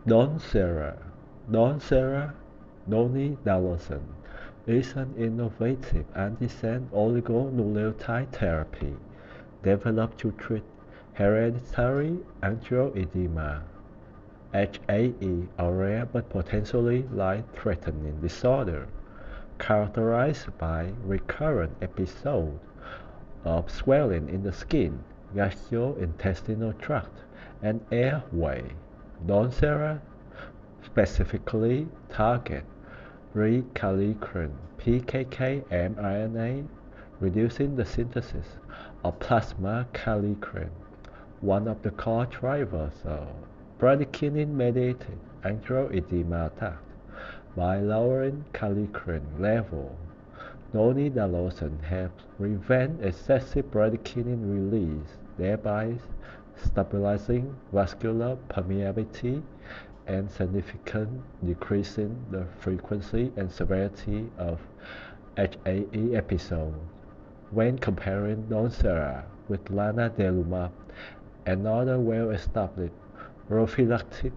Dawnzera. Dawnzera Donidalorsen is an innovative antisense oligonucleotide therapy developed to treat hereditary angioedema (HAE), a rare but potentially life-threatening disorder characterized by recurrent episodes of swelling in the skin, gastrointestinal tract, and airway. Dawnzera specifically targets prekallikrein (PKK) mRNA, reducing the synthesis of plasma kallikrein, one of the core drivers of bradykinin-mediated angioedema attack. By lowering kallikrein level, Donidalorsen helps prevent excessive bradykinin release, thereby stabilizing vascular permeability and significantly decreasing the frequency and severity of HAE episodes. When comparing Dawnzera with lanadelumab, another well-established prophylactic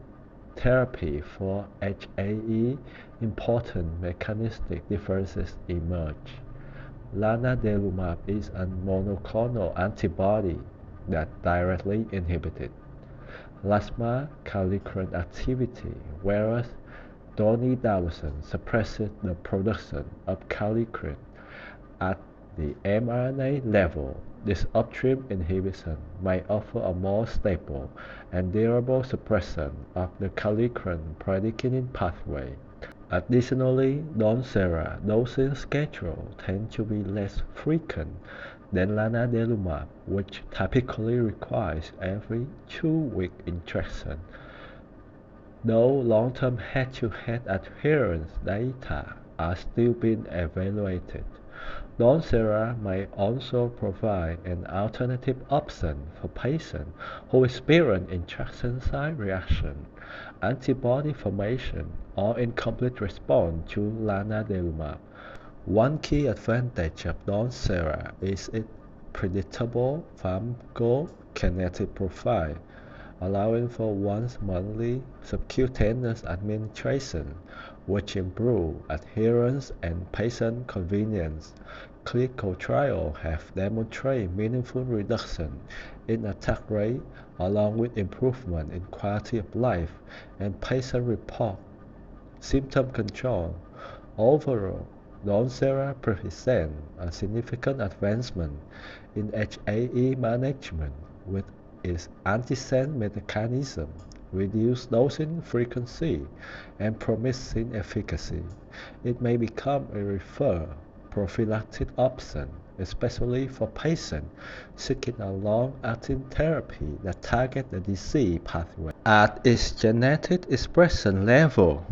therapy for HAE, important mechanistic differences emerge. Lanadelumab is a monoclonal antibody that directly inhibited plasma kallikrein activity, whereas Donidalorsen suppresses the production of kallikrein at the mRNA level. This upstream inhibition may offer a more stable and durable suppression of the kallikrein bradykinin pathway. Additionally, Dawnzera dosing schedule tends to be less frequent than lanadelumab, which typically requires every 2-week injection. Though long-term head-to-head adherence data are still being evaluated, Dawnzera may also provide an alternative option for patients who experience injection site reaction, antibody formation, or incomplete response to lanadelumab. One key advantage of Dawnzera is its predictable pharmacokinetic profile, allowing for once-monthly subcutaneous administration, which improves adherence and patient convenience. Clinical trials have demonstrated meaningful reduction in attack rate, along with improvement in quality of life and patient-reported symptom control. Overall, Dawnzera presents a significant advancement in HAE management with its antisense mechanism, reduced dosing frequency, and promising efficacy. It may become a preferred prophylactic option, especially for patients seeking a long-acting therapy that targets the disease pathway at its genetic expression level.